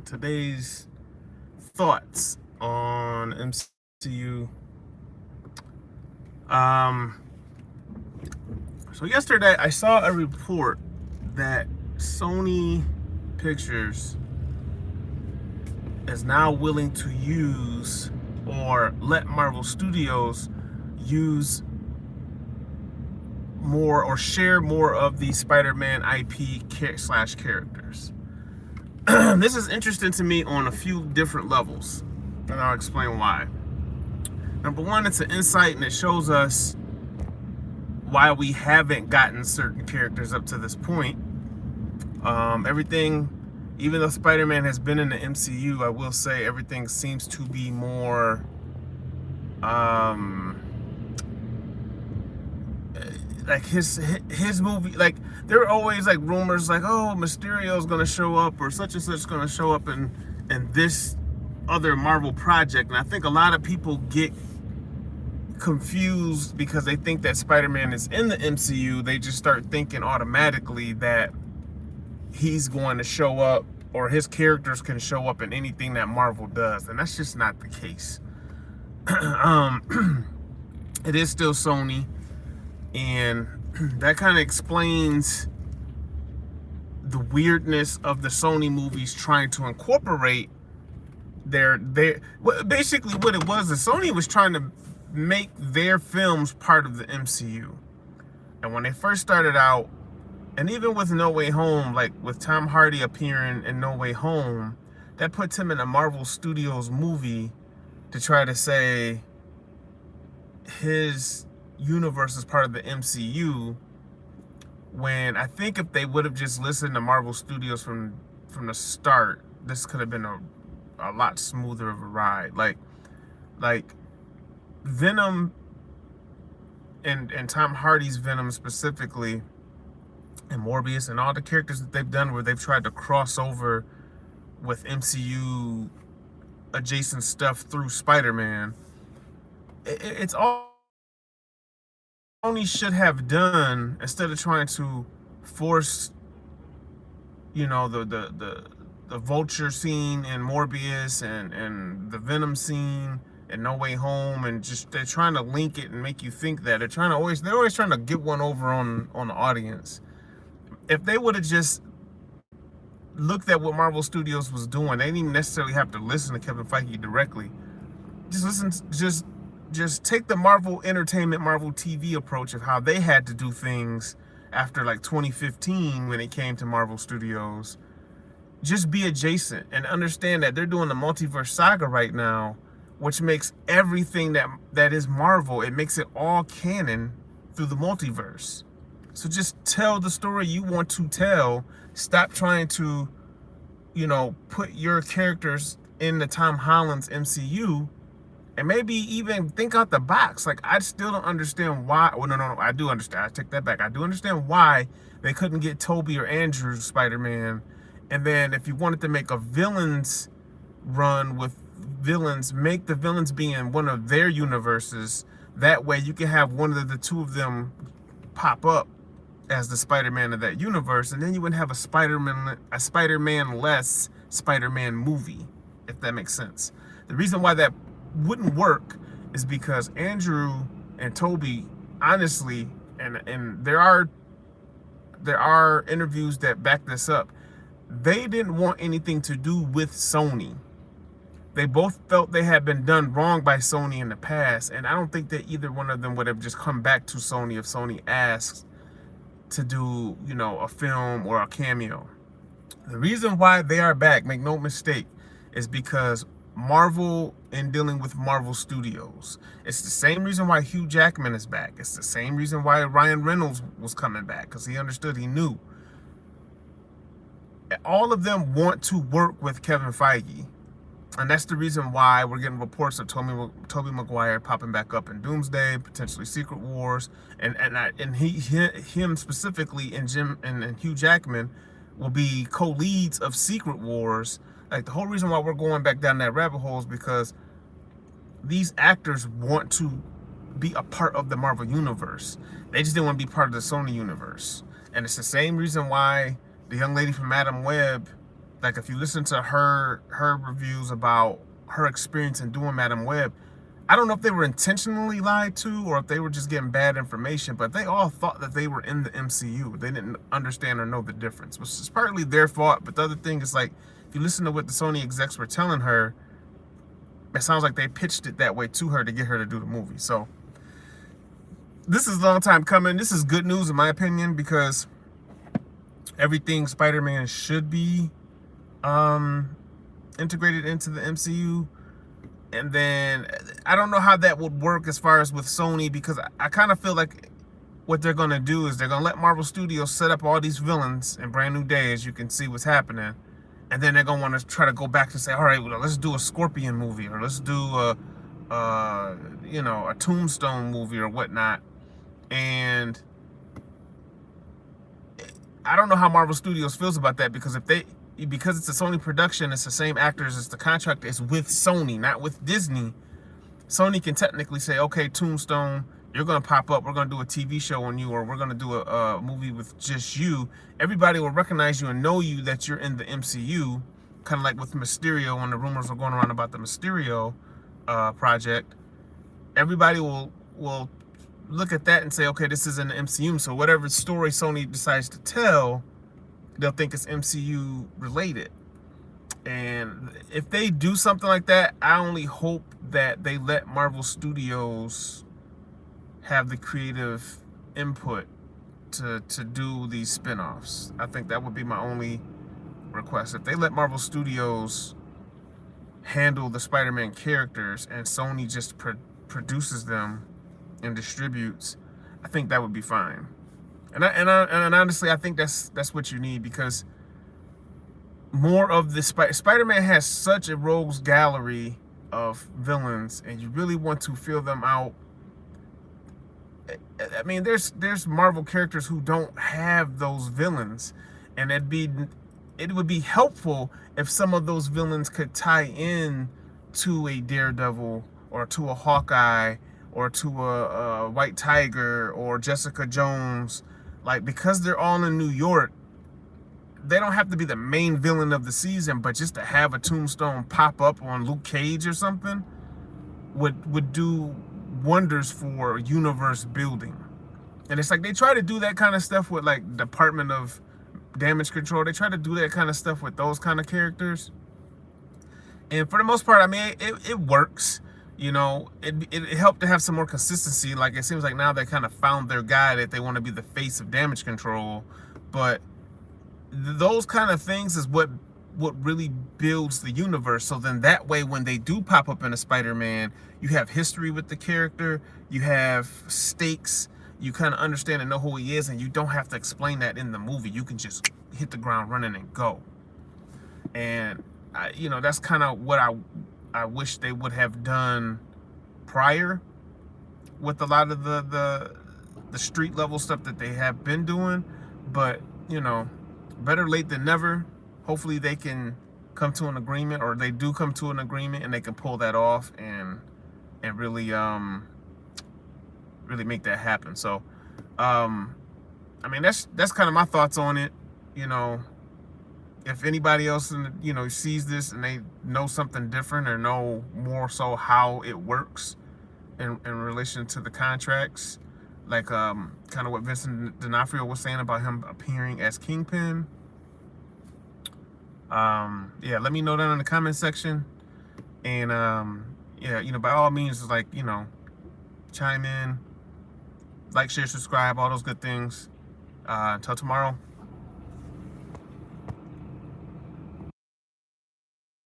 today's thoughts on MCU. Um, so yesterday I saw a report that Sony Pictures is now willing to use or let Marvel Studios use more or share more of the Spider-Man IP slash characters. This is interesting to me on a few different levels, and I'll explain why. Number one, it's an insight and it shows us why we haven't gotten certain characters up to this point. Everything, even though Spider-Man has been in the MCU, I will say everything seems to be more like his movie. Like there are always like rumors like, oh, Mysterio's gonna show up or such and such gonna show up in this other Marvel project. And I think a lot of people get confused because they think that Spider-Man is in the MCU. They just start thinking automatically that he's going to show up or his characters can show up in anything that Marvel does, and that's just not the case. It is still Sony, and that kind of explains the weirdness of the Sony movies trying to incorporate basically what it was is Sony was trying to make their films part of the MCU. And when they first started out, and even with No Way Home, like with Tom Hardy appearing in No Way Home, that puts him in a Marvel Studios movie to try to say his universe is part of the MCU, when I think if they would have just listened to Marvel Studios from the start, this could have been a lot smoother of a ride. Like Venom and Tom Hardy's Venom specifically, and Morbius and all the characters that they've done where they've tried to cross over with MCU adjacent stuff through Spider-Man, it's all Sony should have done, instead of trying to force, the Vulture scene in Morbius and the Venom scene and No Way Home, and just they're trying to link it and make you think that they're always trying to get one over on the audience. If they would have just looked at what Marvel Studios was doing, they didn't even necessarily have to listen to Kevin Feige directly. Just take the Marvel Entertainment, Marvel TV approach of how they had to do things after like 2015 when it came to Marvel Studios. Just be adjacent and understand that they're doing the multiverse saga right now, which makes everything that is Marvel, it makes it all canon through the multiverse. So just tell the story you want to tell. Stop trying to, put your characters in the Tom Holland's MCU, and maybe even think out the box. Like, I still don't understand why. Well, no, I do understand. I take that back. I do understand why they couldn't get Tobey or Andrew's Spider-Man. And then if you wanted to make a villains run with villains, make the villains be in one of their universes. That way you can have one of the two of them pop up as the Spider-Man of that universe, and then you would have a Spider-Man-less Spider-Man movie, if that makes sense. The reason why that wouldn't work is because Andrew and Tobey, honestly, and there are interviews that back this up, they didn't want anything to do with Sony. They both felt they had been done wrong by Sony in the past, and I don't think that either one of them would have just come back to Sony if Sony asked to do, a film or a cameo. The reason why they are back, make no mistake, is because Marvel, in dealing with Marvel Studios. It's the same reason why Hugh Jackman is back. It's the same reason why Ryan Reynolds was coming back, because he understood, he knew. All of them want to work with Kevin Feige. And that's the reason why we're getting reports of Tobey Maguire popping back up in Doomsday, potentially Secret Wars, and him specifically and Hugh Jackman will be co-leads of Secret Wars. Like, the whole reason why we're going back down that rabbit hole is because these actors want to be a part of the Marvel universe. They just didn't want to be part of the Sony universe. And it's the same reason why the young lady from Madam Web Like if you listen to her reviews about her experience in doing Madam Web, I don't know if they were intentionally lied to or if they were just getting bad information, but they all thought that they were in the MCU. They didn't understand or know the difference, which is partly their fault. But the other thing is, like, if you listen to what the Sony execs were telling her, it sounds like they pitched it that way to her to get her to do the movie. So this is a long time coming. This is good news in my opinion, because everything Spider-Man should be integrated into the MCU. And then I don't know how that would work as far as with Sony, because I kind of feel like what they're going to do is they're going to let Marvel Studios set up all these villains in Brand New Day, as you can see what's happening. And then they're going to want to try to go back to say, all right, well, let's do a Scorpion movie, or let's do a Tombstone movie or whatnot. And I don't know how Marvel Studios feels about that, because because it's a Sony production, it's the same actors, it's the contract is with Sony, not with Disney. Sony can technically say, okay, Tombstone, you're going to pop up, we're going to do a TV show on you, or we're going to do a movie with just you. Everybody will recognize you and know you that you're in the MCU, kind of like with Mysterio, when the rumors were going around about the Mysterio project. Everybody will look at that and say, okay, this is in the MCU, so whatever story Sony decides to tell, they'll think it's MCU related. And if they do something like that, I only hope that they let Marvel Studios have the creative input to do these spin-offs. I think that would be my only request. If they let Marvel Studios handle the Spider-Man characters and Sony just produces them and distributes, I think that would be fine. And honestly, I think that's what you need, because more of the Spider-Man has such a rogues gallery of villains, and you really want to fill them out. I mean, there's Marvel characters who don't have those villains, and it would be helpful if some of those villains could tie in to a Daredevil, or to a Hawkeye, or to a White Tiger, or Jessica Jones. Like, because they're all in New York, they don't have to be the main villain of the season, but just to have a Tombstone pop up on Luke Cage or something would do wonders for universe building. And it's like they try to do that kind of stuff with, like, Department of Damage Control. They try to do that kind of stuff with those kind of characters. And for the most part, I mean, it works. You know, it helped to have some more consistency. Like, it seems like now they kind of found their guy that they want to be the face of Damage Control. But those kind of things is what really builds the universe. So then that way, when they do pop up in a Spider-Man, you have history with the character, you have stakes, you kind of understand and know who he is, and you don't have to explain that in the movie. You can just hit the ground running and go. And that's kind of what I wish they would have done prior with a lot of the street level stuff that they have been doing. But better late than never. Hopefully they can come to an agreement, or they do come to an agreement, and they can pull that off and really really make that happen. So I mean, that's kind of my thoughts on it. If anybody else sees this and they know something different, or know more so how it works in relation to the contracts, like kind of what Vincent D'Onofrio was saying about him appearing as Kingpin, yeah, let me know down in the comment section. And yeah, by all means, like, chime in, like, share, subscribe, all those good things. Until tomorrow.